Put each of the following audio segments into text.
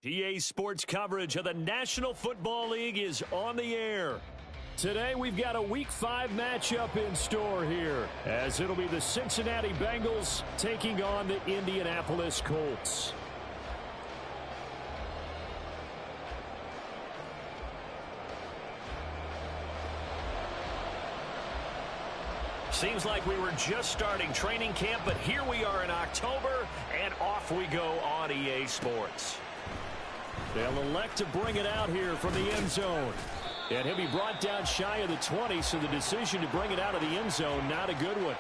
EA Sports coverage of the National Football League is on the air. Today we've got a Week 5 matchup in store here, as it'll be the Cincinnati Bengals taking on the Indianapolis Colts. Seems like we were just starting training camp, but here we are in October, and off we go on EA Sports. They'll elect to bring it out here from the end zone. And he'll be brought down shy of the 20, so the decision to bring it out of the end zone, not a good one.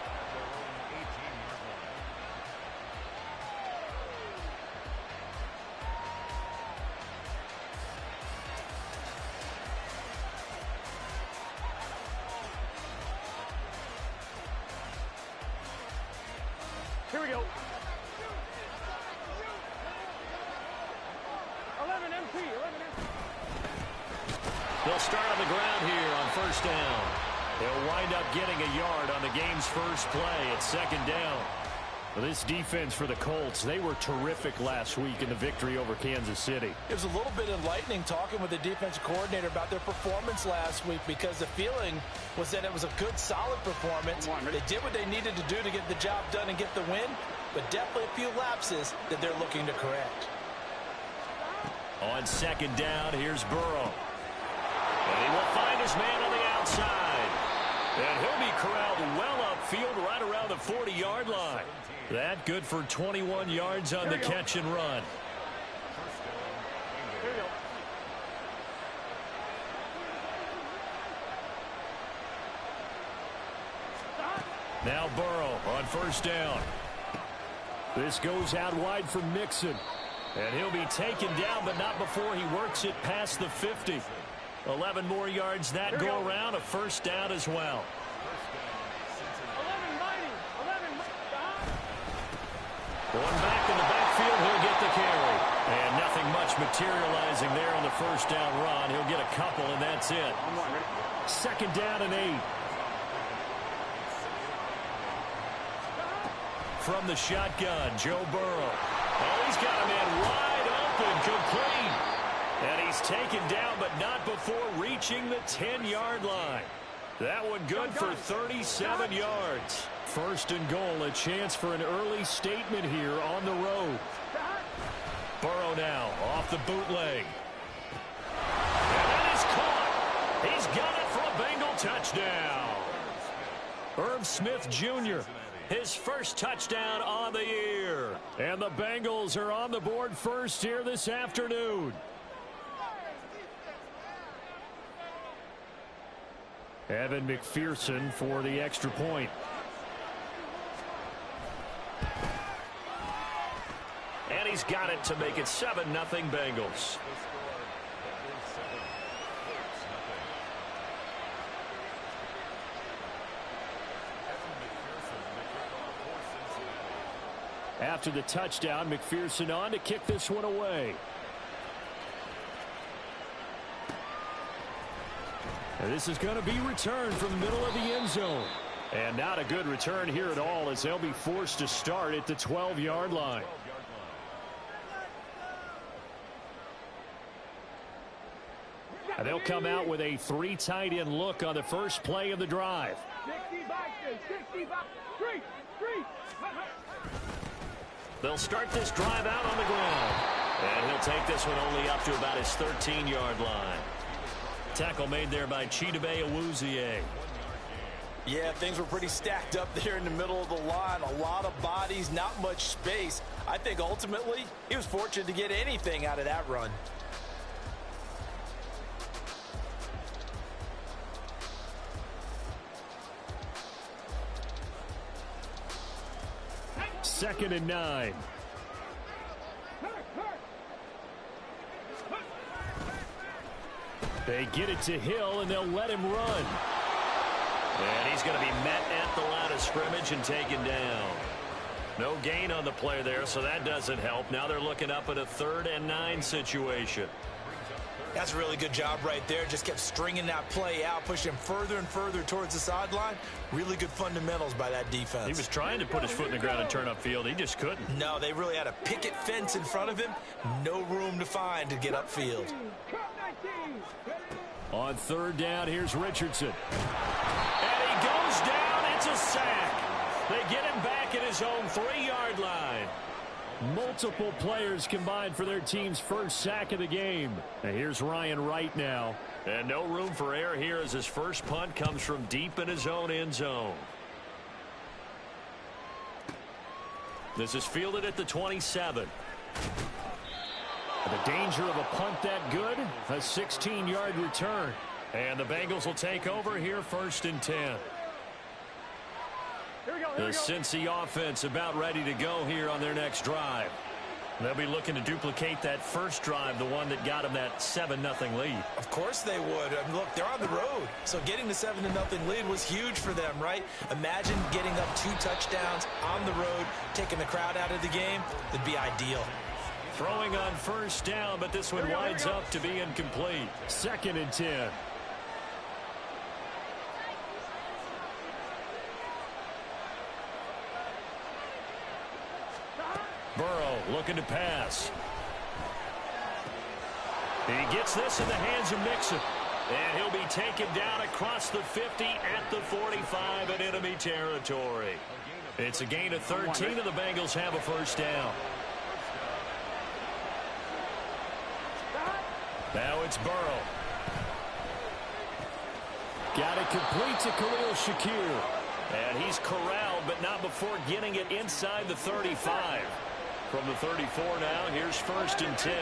Here we go. 11 MP. They'll start on the ground here on first down. They'll wind up getting a yard on the game's first play at second down. Well, this defense for the Colts, they were terrific last week in the victory over Kansas City. It was a little bit enlightening talking with the defensive coordinator about their performance last week, because the feeling was that it was a good, solid performance. They did what they needed to do to get the job done and get the win, but definitely a few lapses that they're looking to correct. On second down, here's Burrow. And he will find his man on the outside. And he'll be corralled well upfield right around the 40-yard line. That good for 21 yards on the catch and run. Now Burrow on first down. This goes out wide for Mixon. And he'll be taken down, but not before he works it past the 50. 11 more yards that go around, a first down as well. Going back in the backfield, he'll get the carry. And nothing much materializing there on the first down run. He'll get a couple, and that's it. Second down and 8. From the shotgun, Joe Burrow. Oh, he's got a man wide open, complete. And he's taken down, but not before reaching the 10-yard line. That one good for 37 yards. First and goal, a chance for an early statement here on the road. Burrow now off the bootleg. And that is caught. He's got it for a Bengal touchdown. Irv Smith Jr., his first touchdown on the year. And the Bengals are on the board first here this afternoon. Evan McPherson for the extra point. And he's got it to make it 7-0 Bengals. After the touchdown, McPherson on to kick this one away. And this is going to be returned from the middle of the end zone. And not a good return here at all, as they'll be forced to start at the 12-yard line. And they'll come out with a 3 tight end look on the first play of the drive. They'll start this drive out on the ground. And he'll take this one only up to about his 13-yard line. Tackle made there by Chidobe Awuzie. Yeah, things were pretty stacked up there in the middle of the line. A lot of bodies, not much space. I think ultimately he was fortunate to get anything out of that run. Second and 9. They get it to Hill, and they'll let him run. And he's going to be met at the line of scrimmage and taken down. No gain on the play there, so that doesn't help. Now they're looking up at a 3rd and 9 situation. That's a really good job right there. Just kept stringing that play out, pushing him further and further towards the sideline. Really good fundamentals by that defense. He was trying to put his foot in the ground and turn upfield. He just couldn't. No, they really had a picket fence in front of him. No room to find to get upfield. On third down, here's Richardson. And he goes down. It's a sack. They get him back at his own 3-yard line. Multiple players combined for their team's first sack of the game. And here's Ryan Wright now. And no room for error here as his first punt comes from deep in his own end zone. This is fielded at the 27. The danger of a punt that good, a 16-yard return. And the Bengals will take over here, 1st and 10. The Cincy offense about ready to go here on their next drive. They'll be looking to duplicate that first drive, the one that got them that 7-0 lead. Of course they would. I mean, look, they're on the road. So getting the 7-0 lead was huge for them, right? Imagine getting up 2 touchdowns on the road, taking the crowd out of the game. It'd be ideal. Throwing on first down, but this one winds up to be incomplete. 2nd and 10. Burrow looking to pass. He gets this in the hands of Mixon. And he'll be taken down across the 50 at the 45 in enemy territory. It's a gain of 13, and the Bengals have a first down. Now it's Burrow. Got it complete to Khalil Shakir. And he's corralled, but not before getting it inside the 35. From the 34 now, here's 1st and 10.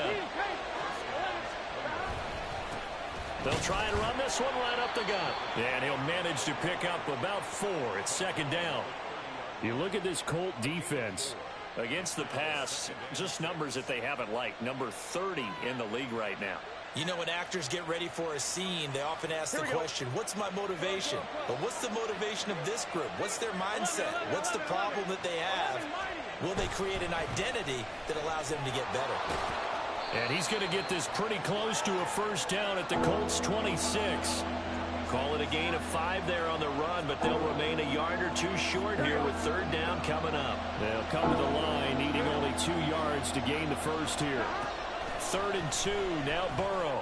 They'll try and run this one right up the gut. And he'll manage to pick up about 4. It's 2nd down. You look at this Colt defense. Against the pass, just numbers that they haven't liked. Number 30 in the league right now. You know, when actors get ready for a scene, they often ask the question, what's my motivation? But what's the motivation of this group? What's their mindset? What's the problem that they have? Will they create an identity that allows them to get better? And he's going to get this pretty close to a first down at the Colts 26. Call it a gain of 5 there on the run, but they'll remain a yard or 2 short here with 3rd down coming up. They'll come to the line needing only 2 yards to gain the first here. 3rd and 2, now Burrow.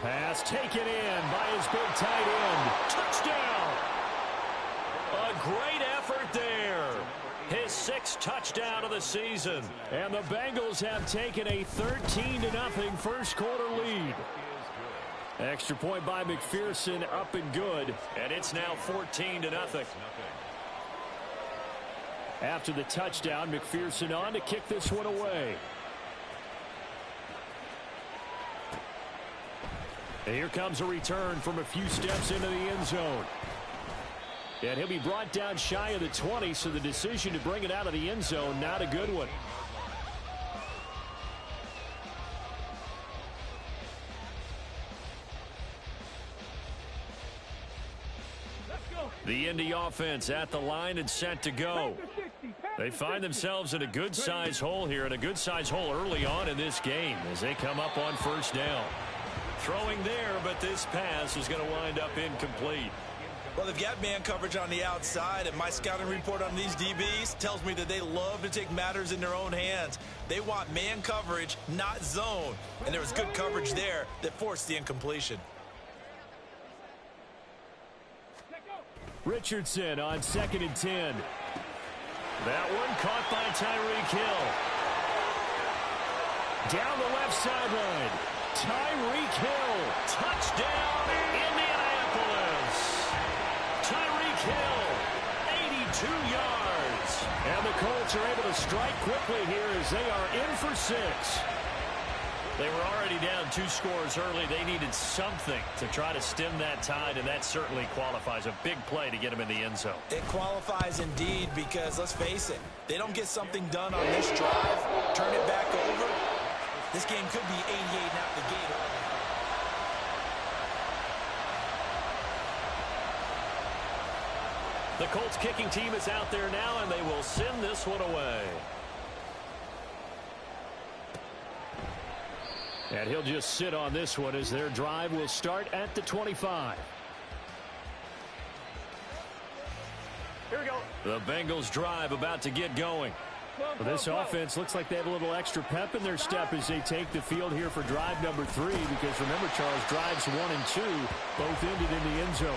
Pass taken in by his big tight end. Touchdown! A great effort there. His 6th touchdown of the season. And the Bengals have taken a 13-0 first quarter lead. Extra point by McPherson, up and good. And it's now 14-0. After the touchdown, McPherson on to kick this one away. And here comes a return from a few steps into the end zone. And he'll be brought down shy of the 20, so the decision to bring it out of the end zone, not a good one. The Indy offense at the line and set to go. They find themselves in a good-sized hole here, and a good-sized hole early on in this game as they come up on first down. Throwing there, but this pass is going to wind up incomplete. Well, they've got man coverage on the outside, and my scouting report on these DBs tells me that they love to take matters in their own hands. They want man coverage, not zone. And there was good coverage there that forced the incompletion. Richardson on 2nd and 10. That one caught by Tyreek Hill. Down the left sideline. Tyreek Hill. Touchdown, Indianapolis. Tyreek Hill, 82 yards. And the Colts are able to strike quickly here as they are in for 6. They were already down 2 scores early. They needed something to try to stem that tide, and that certainly qualifies. A big play to get them in the end zone. It qualifies indeed because, let's face it, they don't get something done on this drive, turn it back over, this game could be 88 out the gate. The Colts kicking team is out there now, and they will send this one away. And he'll just sit on this one as their drive will start at the 25. Here we go. The Bengals drive about to get going. Well, this offense looks like they have a little extra pep in their step as they take the field here for drive number 3, because remember, Charles, drives 1 and 2 both ended in the end zone.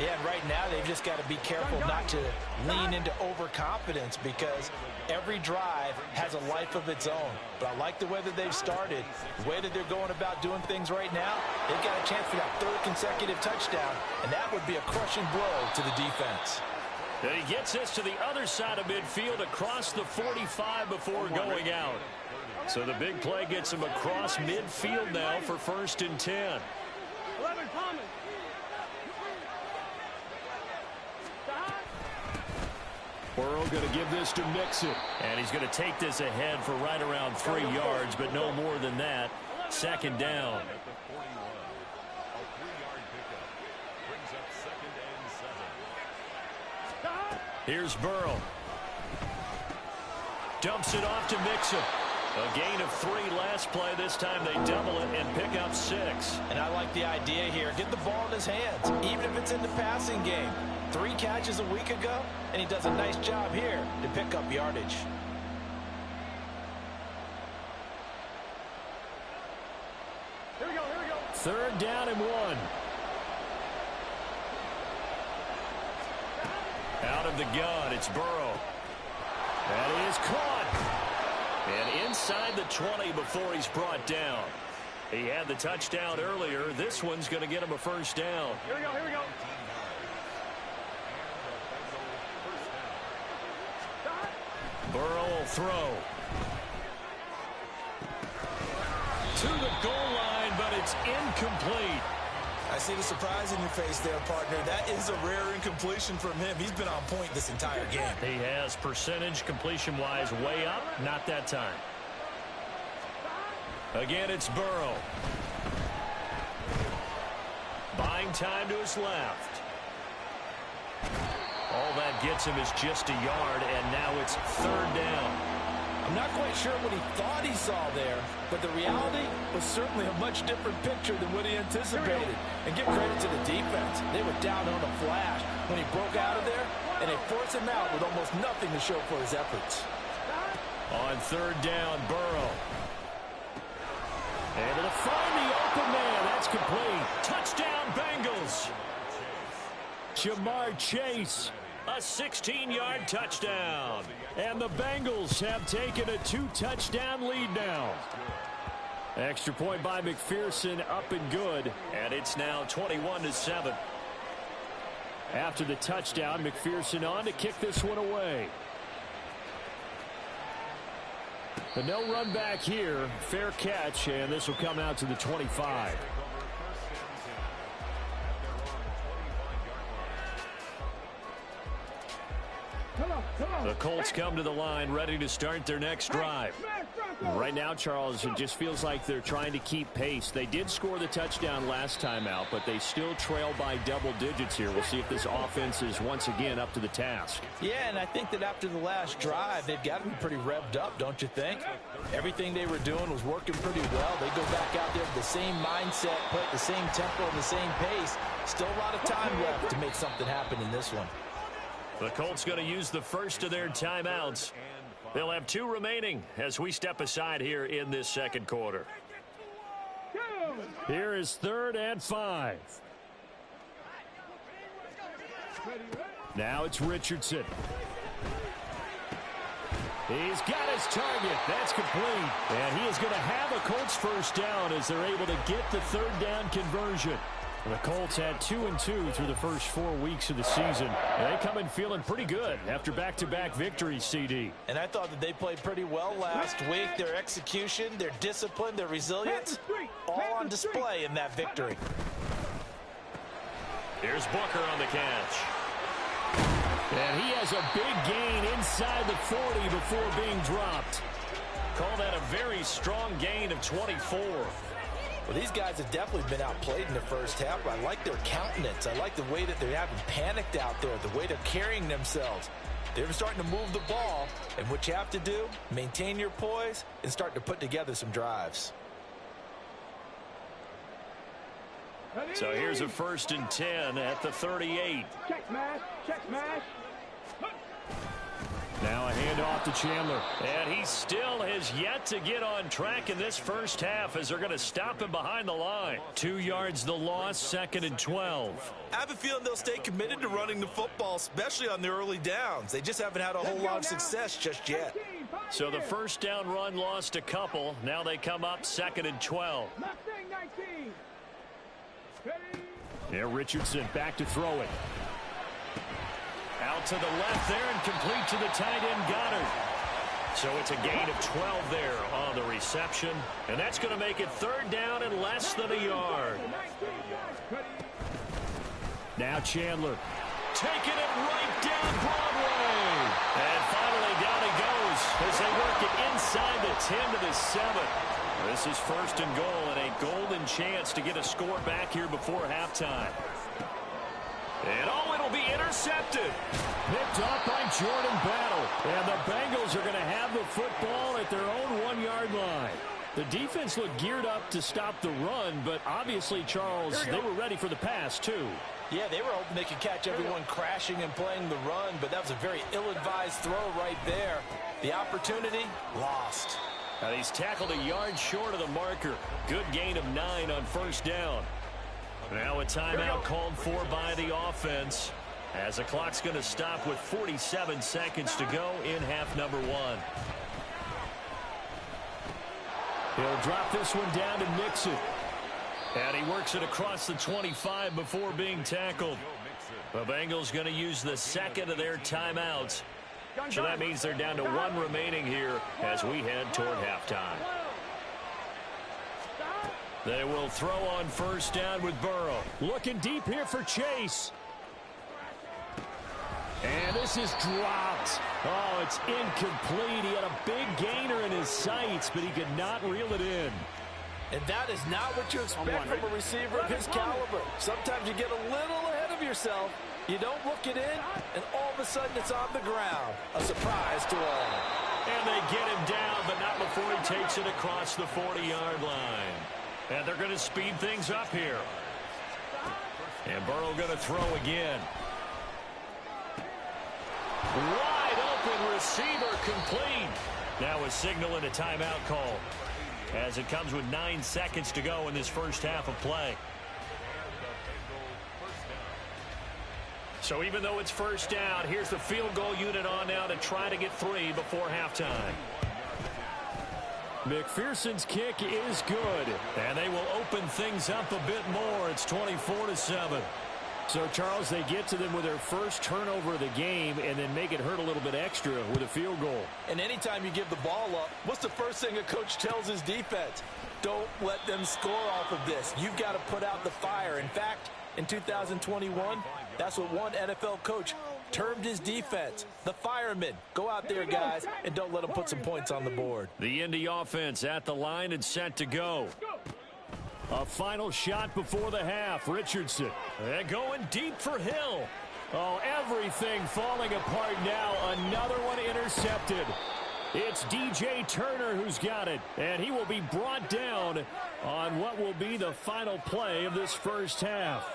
Yeah, and right now they've just got to be careful not to lean into overconfidence, because every drive has a life of its own. But I like the way that they've started, the way that they're going about doing things right now. They've got a chance for that 3rd consecutive touchdown, and that would be a crushing blow to the defense. And he gets us to the other side of midfield across the 45 before going out. So the big play gets him across midfield now for 1st and 10. 11 coming. Burrow going to give this to Mixon. And he's going to take this ahead for right around 3 yards, but no more than that. 2nd down. Here's Burrow. Dumps it off to Mixon. A gain of 3 last play. This time they double it and pick up 6. And I like the idea here. Get the ball in his hands, even if it's in the passing game. 3 catches a week ago, and he does a nice job here to pick up yardage. Here we go, here we go. 3rd down and 1. Out of the gun, it's Burrow. That is caught. And inside the 20 before he's brought down. He had the touchdown earlier. This one's going to get him a 1st down. Here we go, here we go. Burrow will throw. To the goal line, but it's incomplete. I see the surprise in your face there, partner. That is a rare incompletion from him. He's been on point this entire game. He has percentage completion-wise way up. Not that time. Again, it's Burrow. Buying time to his left. All that gets him is just a yard, and now it's 3rd down. I'm not quite sure what he thought he saw there, but the reality was certainly a much different picture than what he anticipated. And give credit to the defense. They were down on a flash when he broke out of there, and they forced him out with almost nothing to show for his efforts. On 3rd down, Burrow. Able to find the open man. That's complete. Touchdown, Bengals. Jamar Chase. A 16-yard touchdown. And the Bengals have taken a 2-touchdown lead now. Extra point by McPherson, up and good. And it's now 21-7. After the touchdown, McPherson on to kick this one away. But no run back here. Fair catch, and this will come out to the 25. The Colts come to the line, ready to start their next drive. Right now, Charles, it just feels like they're trying to keep pace. They did score the touchdown last time out, but they still trail by double digits here. We'll see if this offense is once again up to the task. Yeah, and I think that after the last drive, they've got to be pretty revved up, don't you think? Everything they were doing was working pretty well. They go back out there with the same mindset, play at the same tempo and the same pace. Still a lot of time left to make something happen in this one. The Colts going to use the first of their timeouts. They'll have 2 remaining as we step aside here in this second quarter. Here is 3rd and 5. Now it's Richardson. He's got his target. That's complete. And he is going to have a Colts 1st down as they're able to get the 3rd down conversion. The Colts had 2-2 through the first 4 weeks of the season. And they come in feeling pretty good after back-to-back victories, CD. And I thought that they played pretty well last week. Their execution, their discipline, their resilience, all on display in that victory. Here's Booker on the catch. And he has a big gain inside the 40 before being dropped. Call that a very strong gain of 24. Well, these guys have definitely been outplayed in the first half. I like their countenance. I like the way that they haven't panicked out there, the way they're carrying themselves. They're starting to move the ball, and what you have to do, maintain your poise and start to put together some drives. So here's a 1st and 10 at the 38. Check smash. Check smash. Now a handoff to Chandler. And he still has yet to get on track in this first half as they're going to stop him behind the line. 2 yards the loss, 2nd and 12. I have a feeling they'll stay committed to running the football, especially on the early downs. They just haven't had a whole lot of success just yet. So the first down run lost a couple. Now they come up 2nd and 12. There, Richardson back to throw it. Out to the left there and complete to the tight end Goddard. So it's a gain of 12 there on the reception. And that's going to make it 3rd down and less than a yard. Now Chandler taking it right down Broadway. And finally down he goes as they work it inside the 10 to the 7. This is 1st and goal and a golden chance to get a score back here before halftime. And it'll be intercepted. Picked off by Jordan Battle. And the Bengals are going to have the football at their own 1-yard line. The defense looked geared up to stop the run, but obviously, Charles, they were ready for the pass, too. Yeah, they were hoping they could catch everyone crashing and playing the run, but that was a very ill-advised throw right there. The opportunity, lost. Now he's tackled a yard short of the marker. Good gain of 9 on 1st down. Now a timeout called for by the offense as the clock's going to stop with 47 seconds to go in half number 1. He'll drop this one down to Mixon. And he works it across the 25 before being tackled. The Bengals going to use the 2nd of their timeouts. So that means they're down to 1 remaining here as we head toward halftime. They will throw on 1st down with Burrow. Looking deep here for Chase. And this is dropped. Oh, it's incomplete. He had a big gainer in his sights, but he could not reel it in. And that is not what you expect from a receiver of his caliber. Sometimes you get a little ahead of yourself. You don't look it in, and all of a sudden it's on the ground. A surprise to all. And they get him down, but not before he takes it across the 40-yard line. And they're going to speed things up here. And Burrow going to throw again. Wide open receiver complete. Now a signal and a timeout call as it comes with 9 seconds to go in this first half of play. So even though it's 1st down, here's the field goal unit on now to try to get 3 before halftime. McPherson's kick is good, and they will open things up a bit more. It's 24-7. So, Charles, they get to them with their first turnover of the game and then make it hurt a little bit extra with a field goal. And anytime you give the ball up, what's the first thing a coach tells his defense? Don't let them score off of this. You've got to put out the fire. In fact, in 2021, that's what one NFL coach termed his defense, the firemen. Go out there, guys, and don't let them put some points on the board. The Indy offense at the line and set to go. A final shot before the half. Richardson. And going deep for Hill. Oh, everything falling apart now. Another one intercepted. It's DJ Turner who's got it. And he will be brought down on what will be the final play of this first half.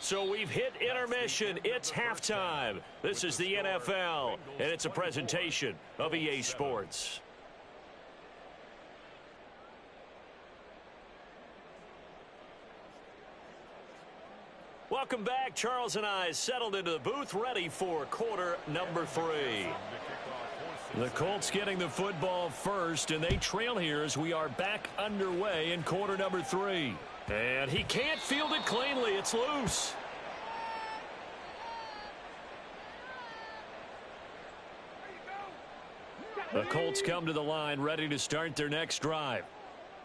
So we've hit intermission. It's halftime. This is the NFL, and it's a presentation of EA Sports. Welcome back. Charles and I settled into the booth, ready for quarter number 3. The Colts getting the football first, and they trail here as we are back underway in quarter number 3. And he can't field it cleanly. It's loose. The Colts come to the line ready to start their next drive.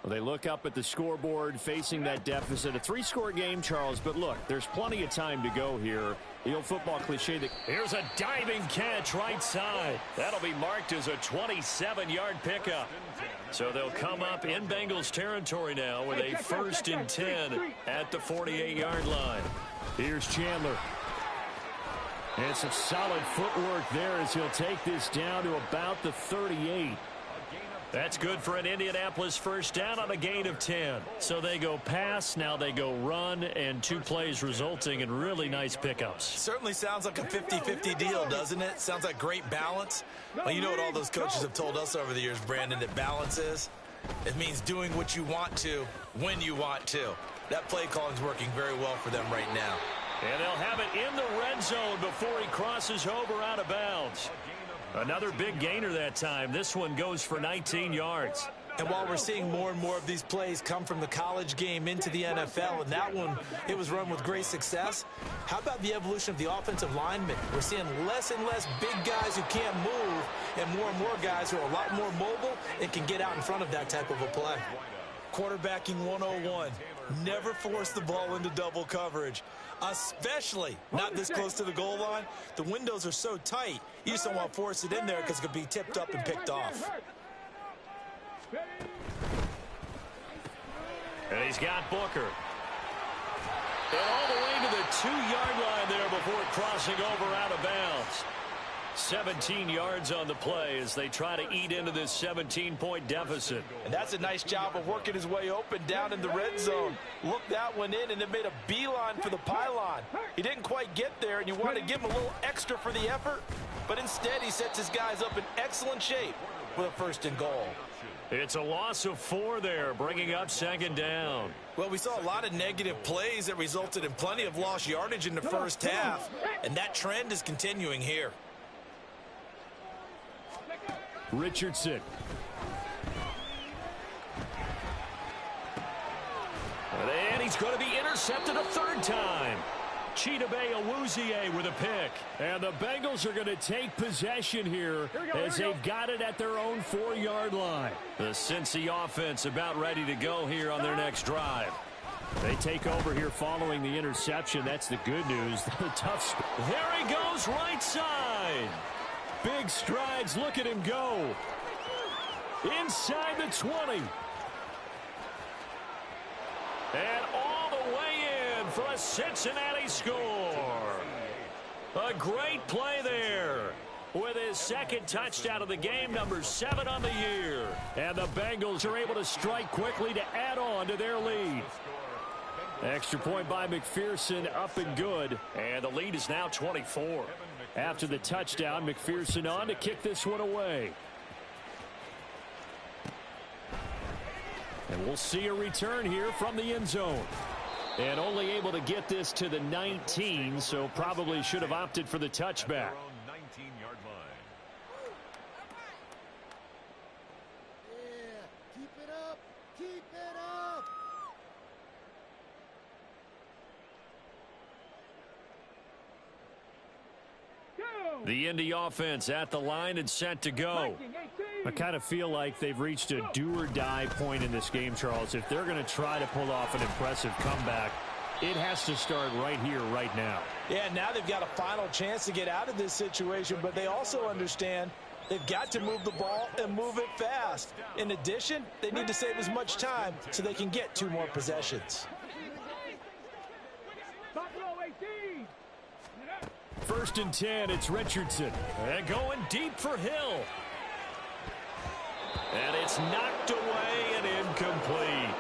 Well, they look up at the scoreboard facing that deficit. A 3-score game, Charles, but look, there's plenty of time to go here. The old football cliche that here's a diving catch right side. That'll be marked as a 27-yard pickup. So they'll come up in Bengals territory now with a 1st and 10 at the 48-yard line. Here's Chandler. And some solid footwork there as he'll take this down to about the 38. That's good for an Indianapolis first down on a gain of 10. So they go pass, now they go run, and 2 plays resulting in really nice pickups. Certainly sounds like a 50-50 deal, doesn't it? Sounds like great balance. Well, you know what all those coaches have told us over the years, Brandon, that balance is? It means doing what you want to when you want to. That play calling is working very well for them right now. And they'll have it in the red zone before he crosses over out of bounds. Another big gainer that time. This one goes for 19 yards. And while we're seeing more and more of these plays come from the college game into the NFL, and that one, it was run with great success, how about the evolution of the offensive linemen? We're seeing less and less big guys who can't move and more guys who are a lot more mobile and can get out in front of that type of a play. Quarterbacking 101. Never force the ball into double coverage, especially not this close to the goal line. The windows are so tight, you just don't want to force it in there because it could be tipped up and picked off. And he's got Booker. And all the way to the 2-yard line there before crossing over out of bounds. 17 yards on the play as they try to eat into this 17-point deficit. And that's a nice job of working his way open down in the red zone. Looked that one in and then made a beeline for the pylon. He didn't quite get there, and you want to give him a little extra for the effort, but instead he sets his guys up in excellent shape with a 1st and goal. It's a loss of 4 there, bringing up 2nd down. Well, we saw a lot of negative plays that resulted in plenty of lost yardage in the first half, and that trend is continuing here. Richardson. And he's going to be intercepted a 3rd time. Chidobe Awuzie with a pick. And the Bengals are going to take possession here as they've got it at their own 4-yard line. The Cincy offense about ready to go here on their next drive. They take over here following the interception. That's the good news. The tough. There he goes right side. Big strides. Look at him go. Inside the 20. And all the way in for a Cincinnati score. A great play there with his 2nd touchdown of the game, number 7 on the year. And the Bengals are able to strike quickly to add on to their lead. Extra point by McPherson, up and good. And the lead is now 24. After the touchdown, McPherson on to kick this one away. And we'll see a return here from the end zone. And only able to get this to the 19, so probably should have opted for the touchback. The Indy offense at the line and set to go. I kind of feel like they've reached a do-or-die point in this game, Charles. If they're going to try to pull off an impressive comeback, it has to start right here, right now. Yeah, now they've got a final chance to get out of this situation, but they also understand they've got to move the ball and move it fast. In addition, they need to save as much time so they can get 2 more possessions. 1st and 10, it's Richardson. And going deep for Hill. And it's knocked away and incomplete.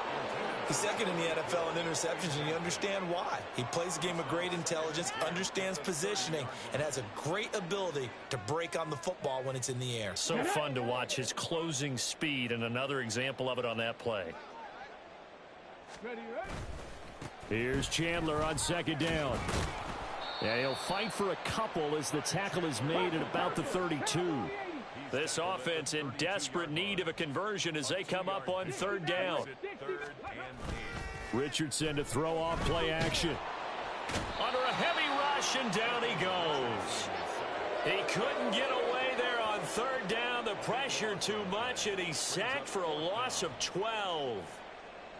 He's 2nd in the NFL in interceptions, and you understand why. He plays a game of great intelligence, understands positioning, and has a great ability to break on the football when it's in the air. So fun to watch his closing speed, and another example of it on that play. Here's Chandler on 2nd down. Yeah, he'll fight for a couple as the tackle is made at about the 32. This offense in desperate need of a conversion as they come up on 3rd down. Richardson to throw off play action. Under a heavy rush, and down he goes. He couldn't get away there on 3rd down. The pressure too much, and he's sacked for a loss of 12.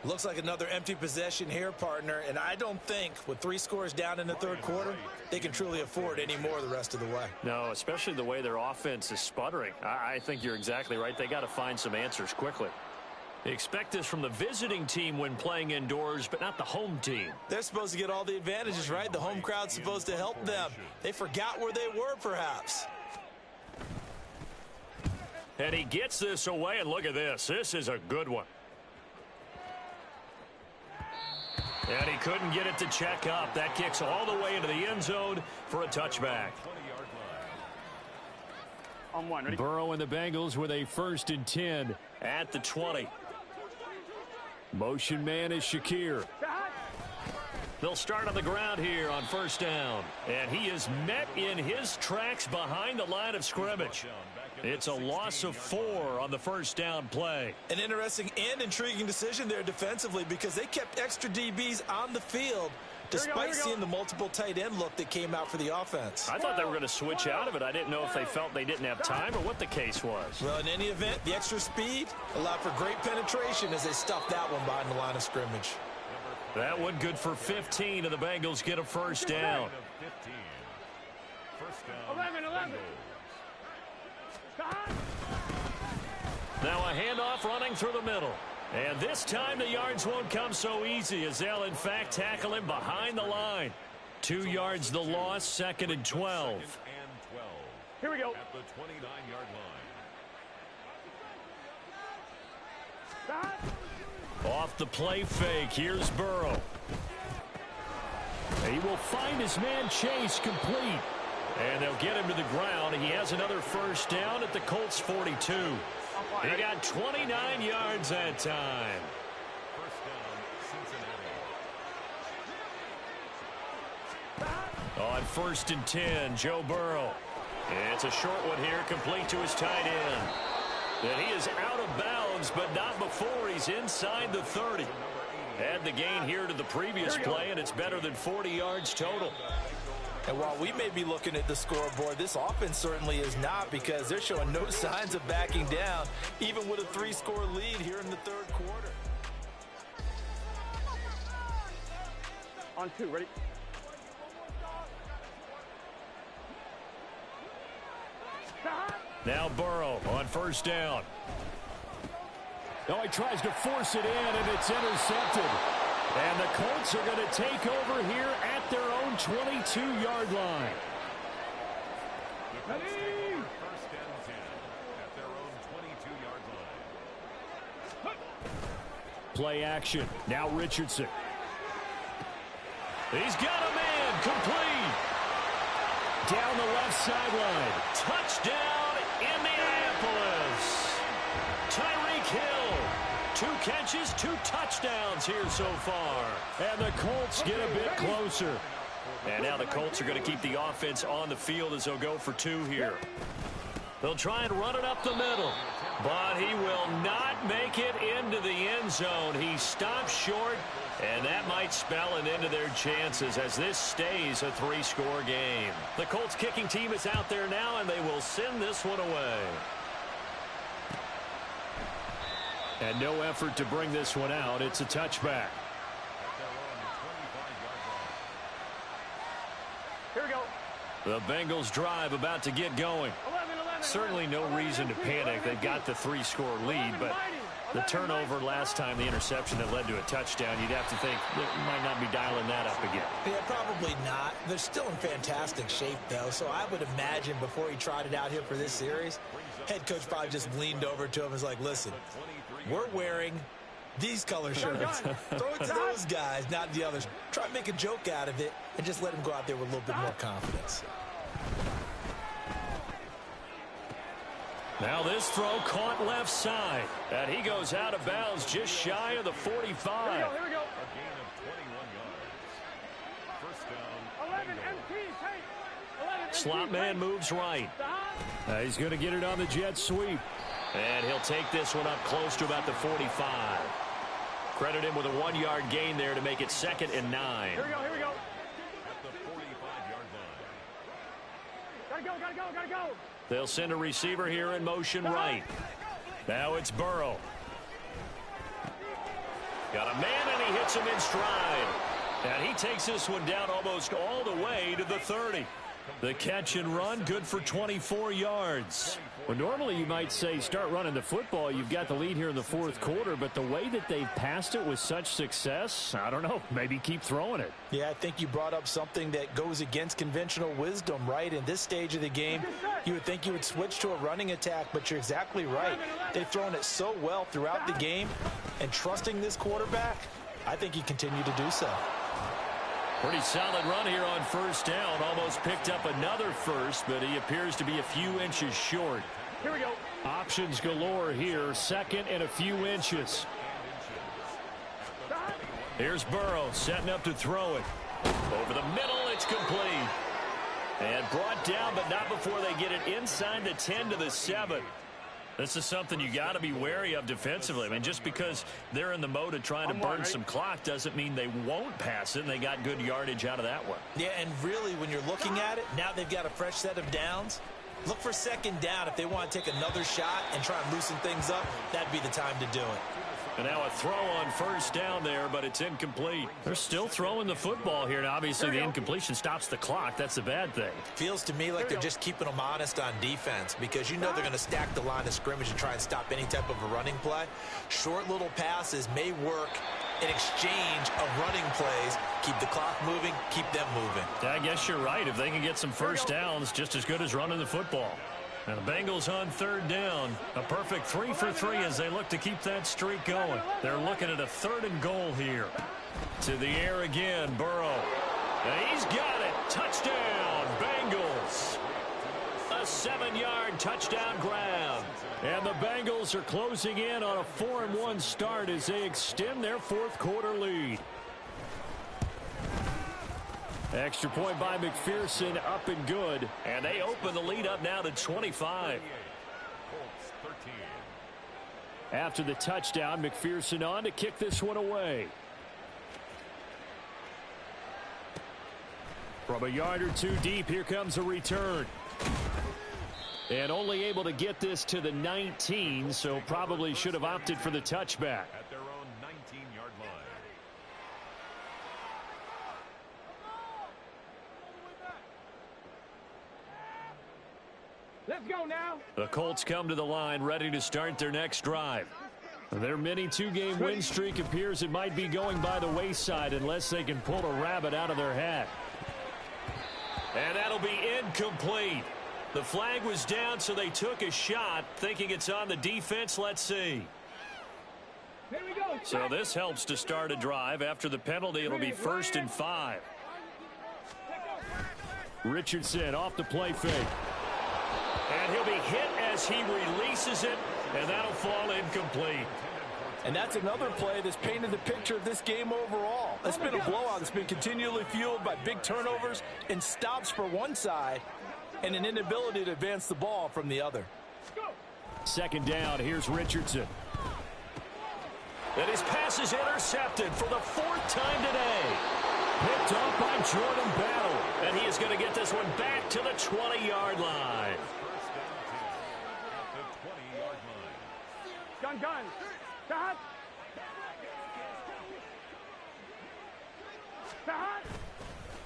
Looks like another empty possession here, partner, and I don't think with 3 scores down in the 3rd quarter, they can truly afford any more the rest of the way. No, especially the way their offense is sputtering. I think you're exactly right. They got to find some answers quickly. They expect this from the visiting team when playing indoors, but not the home team. They're supposed to get all the advantages, right? The home crowd's supposed to help them. They forgot where they were, perhaps. And he gets this away, and look at this. This is a good one. And he couldn't get it to check up. That kicks all the way into the end zone for a touchback. On one, ready? Burrow and the Bengals with a 1st and 10 at the 20. Motion man is Shakir. They'll start on the ground here on 1st down. And he is met in his tracks behind the line of scrimmage. It's a loss of 4 on the 1st down play. An interesting and intriguing decision there defensively because they kept extra DBs on the field despite seeing the multiple tight end look that came out for the offense. I thought they were going to switch out of it. I didn't know if they felt they didn't have time or what the case was. Well, in any event, the extra speed allowed for great penetration as they stuffed that one behind the line of scrimmage. That one good for 15, and the Bengals get a 1st down. 11. Now a handoff running through the middle. And this time the yards won't come so easy as they'll, in fact, tackle him behind the line. 2 yards the loss, 2nd and 12. Here we go. At the 29-yard line. Off the play fake, here's Burrow. He will find his man Chase complete. And they'll get him to the ground. He has another 1st down at the Colts 42. He got 29 yards that time. First down, Cincinnati. On 1st and 10, Joe Burrow. It's a short one here, complete to his tight end. And he is out of bounds, but not before he's inside the 30. Add the gain here to the previous play, and it's better than 40 yards total. And while we may be looking at the scoreboard, this offense certainly is not because they're showing no signs of backing down, even with a 3-score lead here in the 3rd quarter. On 2, ready? Now Burrow on 1st down. Oh, he tries to force it in, and it's intercepted. And the Colts are going to take over here at their own 22-yard line. Ready? First and 10 at their own 22-yard line. Play action. Now Richardson. He's got a man complete. Down the left sideline. Touchdown, Indianapolis. Tyreek Hill. 2 catches, 2 touchdowns here so far. And the Colts get a bit closer. And now the Colts are going to keep the offense on the field as they'll go for 2 here. They'll try and run it up the middle. But he will not make it into the end zone. He stops short, and that might spell an end to their chances as this stays a 3-score game. The Colts kicking team is out there now, and they will send this one away. And no effort to bring this one out. It's a touchback. Here we go. The Bengals drive about to get going. 11. Certainly no reason to panic. They've got the 3-score lead, but the turnover last time, the interception that led to a touchdown, you'd have to think they might not be dialing that up again. Yeah, probably not. They're still in fantastic shape, though, so I would imagine before he trotted out here for this series, head coach probably just leaned over to him and was like, listen, we're wearing these color shirts. Throw it to those guys, not the others. Try to make a joke out of it and just let him go out there with a little bit more confidence. Now this throw caught left side. And he goes out of bounds just shy of the 45. Here we go. A gain of 21 yards. First down. 11 MT. 11 Slot man moves right. He's going to get it on the jet sweep. And he'll take this one up close to about the 45. Credit him with a 1-yard gain there to make it 2nd and 9. Here we go. At the 45-yard line. Gotta go. They'll send a receiver here in motion right. Now it's Burrow. Got a man, and he hits him in stride. And he takes this one down almost all the way to the 30. The catch and run, good for 24 yards. Well, normally you might say start running the football. You've got the lead here in the fourth quarter, but the way that they've passed it with such success, I don't know, maybe keep throwing it. Yeah, I think you brought up something that goes against conventional wisdom, right? In this stage of the game, you would think you would switch to a running attack, but you're exactly right. They've thrown it so well throughout the game, and trusting this quarterback, I think you continue to do so. Pretty solid run here on first down. Almost picked up another first, but he appears to be a few inches short. Here we go. Options galore here. Second and a few inches. Here's Burrow setting up to throw it. Over the middle, it's complete. And brought down, but not before they get it inside the 10 to the 7. This is something you got to be wary of defensively. I mean, just because they're in the mode of trying to burn some clock doesn't mean they won't pass it, and they got good yardage out of that one. Yeah, and really, when you're looking at it, now they've got a fresh set of downs. Look for second down. If they want to take another shot and try and loosen things up, that'd be the time to do it. And now a throw on first down there, but it's incomplete. They're still throwing the football here, and obviously the incompletion stops the clock. That's the bad thing. Feels to me like they're just keeping them honest on defense because you know they're going to stack the line of scrimmage and try and stop any type of a running play. Short little passes may work in exchange of running plays. Keep the clock moving, keep them moving. I guess you're right. If they can get some first downs, just as good as running the football. And the Bengals on third down. A perfect 3 for 3 as they look to keep that streak going. They're looking at a 3rd and goal here. To the air again, Burrow. And he's got it. Touchdown, Bengals. A 7-yard touchdown grab. And the Bengals are closing in on a 4-1 start as they extend their fourth quarter lead. Extra point by McPherson, up and good. And they open the lead up now to 25. After the touchdown, McPherson on to kick this one away. From a yard or two deep, here comes a return. And only able to get this to the 19, so probably should have opted for the touchback. At their own 19-yard line. Let's go now. The Colts come to the line ready to start their next drive. Their mini 2-game win streak appears it might be going by the wayside unless they can pull a rabbit out of their hat. And that'll be incomplete. The flag was down, so they took a shot, thinking it's on the defense. Let's see. Here we go. So this helps to start a drive. After the penalty, it'll be 1st and 5. Richardson off the play fake. And he'll be hit as he releases it, and that'll fall incomplete. And that's another play that's painted the picture of this game overall. It's been a blowout that's been continually fueled by big turnovers and stops for one side and an inability to advance the ball from the other. Second down, here's Richardson. And his pass is intercepted for the 4th time today. Picked up by Jordan Battle. And he is going to get this one back to the 20-yard line. Gun. Stop.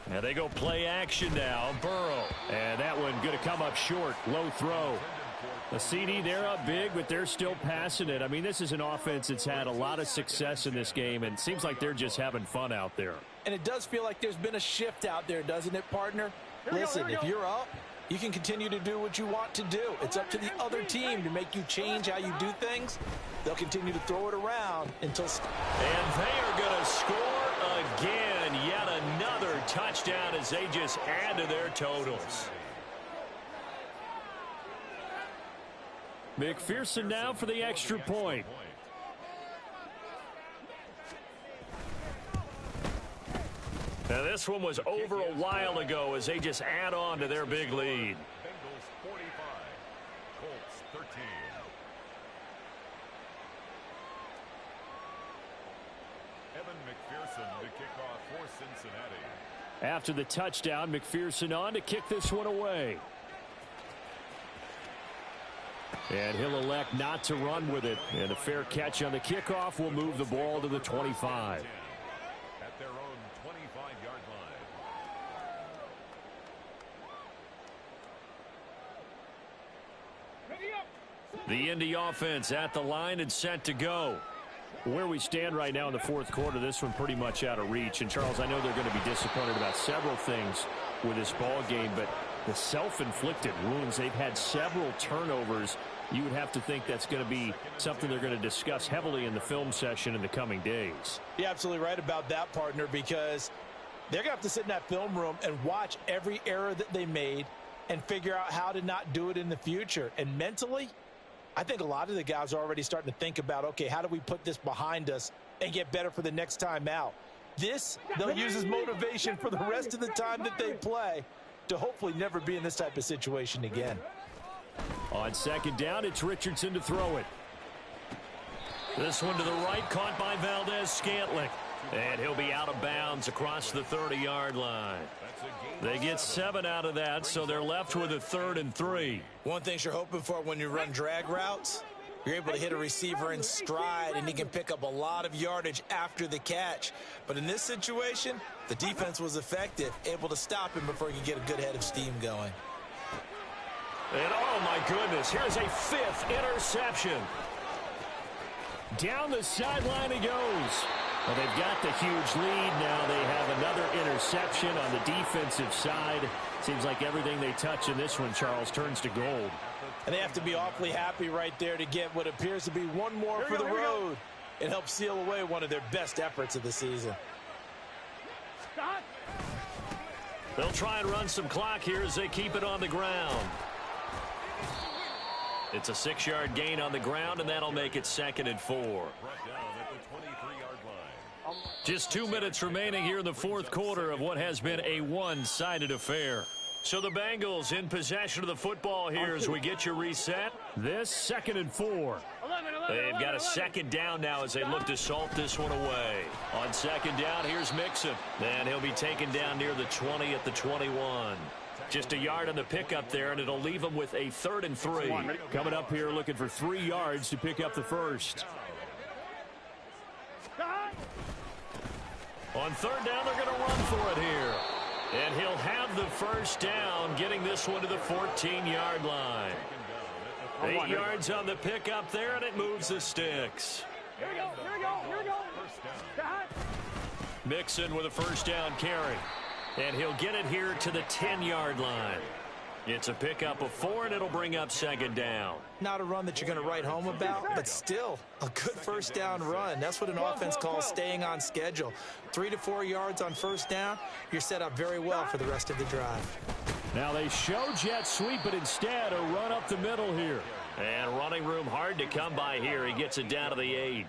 And they go play action now. Burrow. And that one going to come up short. Low throw. The CD, they're up big, but they're still passing it. I mean, this is an offense that's had a lot of success in this game, and it seems like they're just having fun out there. And it does feel like there's been a shift out there, doesn't it, partner? Listen, if you're up, you can continue to do what you want to do. It's up to the other team to make you change how you do things. They'll continue to throw it around until... And they are going to score again. Yet another touchdown as they just add to their totals. McPherson now for the extra point. Now this one was over a while ago as they just add on to their big lead. Bengals 45, Colts 13. Evan McPherson to kick off for Cincinnati. After the touchdown, McPherson on to kick this one away. And he'll elect not to run with it. And a fair catch on the kickoff will move the ball to the 25. At their own 25-yard line. The Indy offense at the line and set to go. Where we stand right now in the fourth quarter, this one pretty much out of reach. And, Charles, I know they're going to be disappointed about several things with this ball game, but the self-inflicted wounds, they've had several turnovers. You would have to think that's going to be something they're going to discuss heavily in the film session in the coming days. You're absolutely right about that, partner, because they're going to have to sit in that film room and watch every error that they made and figure out how to not do it in the future. And mentally, I think a lot of the guys are already starting to think about, okay, how do we put this behind us and get better for the next time out? This, they'll use as motivation for the rest of the time that they play to hopefully never be in this type of situation again. On second down, it's Richardson to throw it. This one to the right, caught by Valdez-Scantling. And he'll be out of bounds across the 30-yard line. They get 7 out of that, so they're left with a 3rd and 3. One thing you're hoping for when you run drag routes, you're able to hit a receiver in stride, and he can pick up a lot of yardage after the catch. But in this situation, the defense was effective, able to stop him before he could get a good head of steam going. And, oh, my goodness, here's a 5th interception. Down the sideline he goes. Well, they've got the huge lead. Now they have another interception on the defensive side. Seems like everything they touch in this one, Charles, turns to gold. And they have to be awfully happy right there to get what appears to be one more for the road. It helps seal away one of their best efforts of the season. Stop. They'll try and run some clock here as they keep it on the ground. It's a 6-yard gain on the ground, and that'll make it 2nd and 4. Just 2 minutes remaining here in the fourth quarter of what has been a one-sided affair. So the Bengals in possession of the football here as we get you reset. This 2nd and 4. They've got a 2nd down now as they look to salt this one away. On 2nd down, here's Mixon. And he'll be taken down near the 20 at the 21. Just a yard on the pickup there, and it'll leave them with a 3rd and 3. Coming up here looking for 3 yards to pick up the first. On 3rd down, they're going to run for it here. And he'll have the first down, getting this one to the 14-yard line. 8 yards on the pickup there, and it moves the sticks. Here we go. Mixon with a first down carry. And he'll get it here to the 10-yard line. It's a pickup of 4, and it'll bring up 2nd down. Not a run that you're going to write home about, but still a good first down run. That's what an offense calls staying on schedule. 3 to 4 yards on first down, you're set up very well for the rest of the drive. Now they show jet sweep, but instead a run up the middle here. And running room hard to come by here. He gets it down to the 8.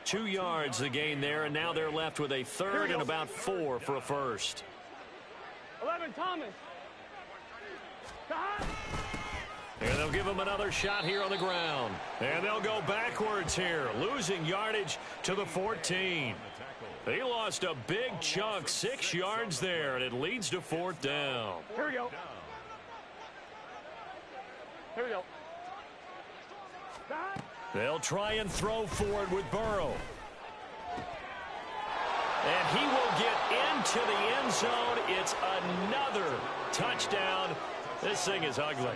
2 yards the gain there, and now they're left with a 3rd and about 4 for a first. 11, Thomas. And they'll give him another shot here on the ground. And they'll go backwards here, losing yardage to the 14. He lost a big chunk, 6 yards there, and it leads to 4th down. Here we go. They'll try and throw forward with Burrow. And he will get into the end zone. It's another touchdown. This thing is ugly.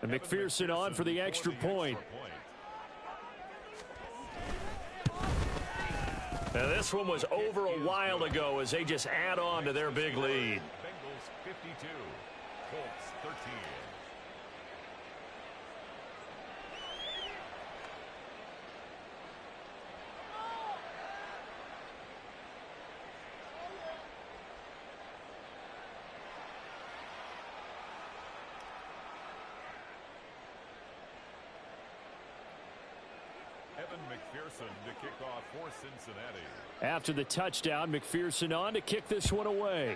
And McPherson on for the extra point. Now this one was over a while ago as they just add on to their big lead. Bengals 52, Colts 13. Evan McPherson to kick off for Cincinnati. After the touchdown, McPherson on to kick this one away.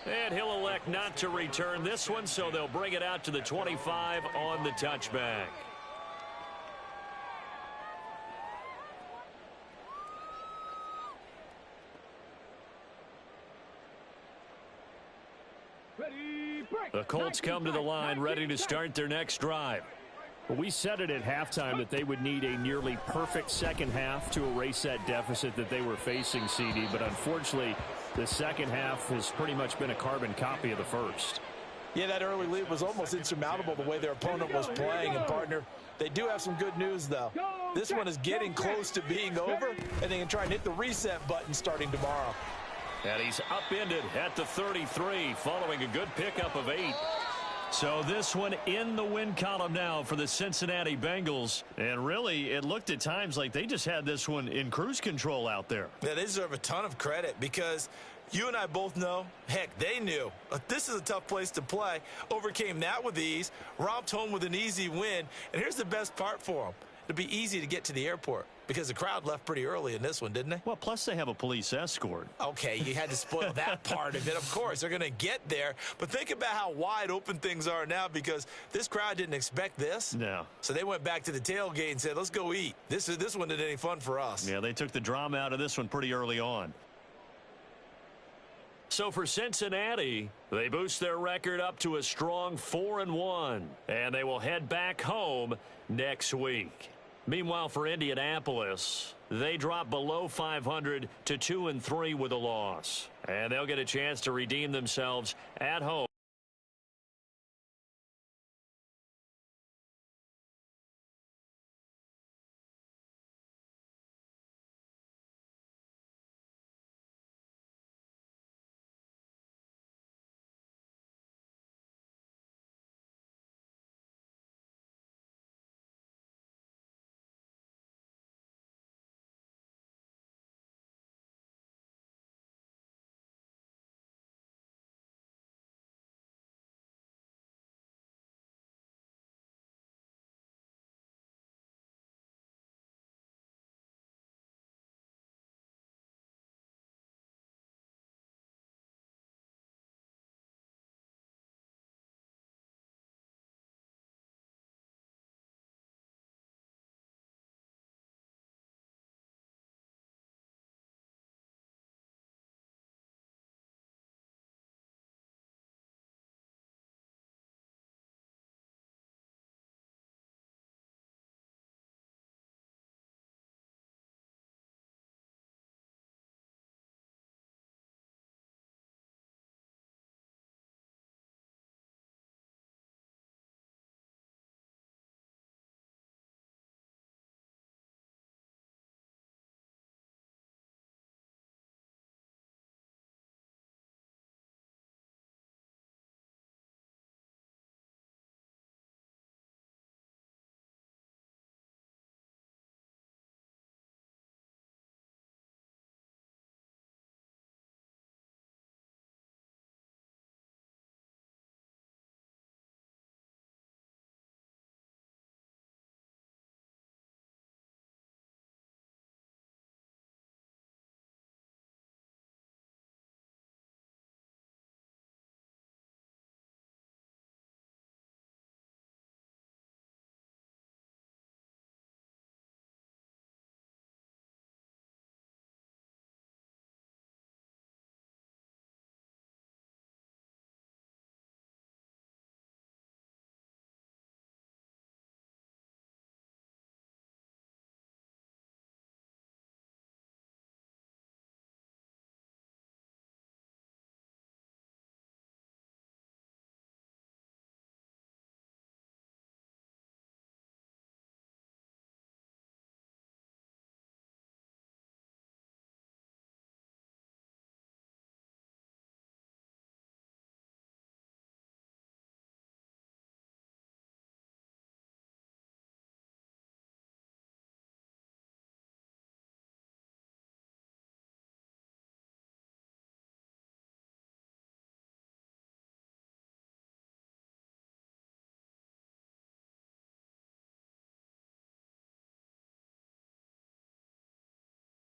And he'll elect not to return this one, so they'll bring it out to the 25 on the touchback. Ready, The Colts come to the line ready to start their next drive. We said it at halftime that they would need a nearly perfect second half to erase that deficit that they were facing, CD. But unfortunately, the second half has pretty much been a carbon copy of the first. Yeah, that early lead was almost insurmountable the way their opponent was playing. And, partner, they do have some good news, though. This one is getting close to being over, and they can try and hit the reset button starting tomorrow. And he's upended at the 33 following a good pickup of 8. So this one in the win column now for the Cincinnati Bengals. And really, it looked at times like they just had this one in cruise control out there. Yeah, they deserve a ton of credit because you and I both know, heck, they knew. This is a tough place to play. Overcame that with ease, romped home with an easy win. And here's the best part for them. It'll be easy to get to the airport because the crowd left pretty early in this one, didn't they? Well, plus they have a police escort. Okay, you had to spoil that part of it. Of course, they're going to get there. But think about how wide open things are now because this crowd didn't expect this. No. So they went back to the tailgate and said, let's go eat. This one isn't any fun for us. Yeah, they took the drama out of this one pretty early on. So for Cincinnati, they boost their record up to a strong 4-1, and they will head back home next week. Meanwhile, for Indianapolis, they drop below 500 to 2-3 with a loss, and they'll get a chance to redeem themselves at home.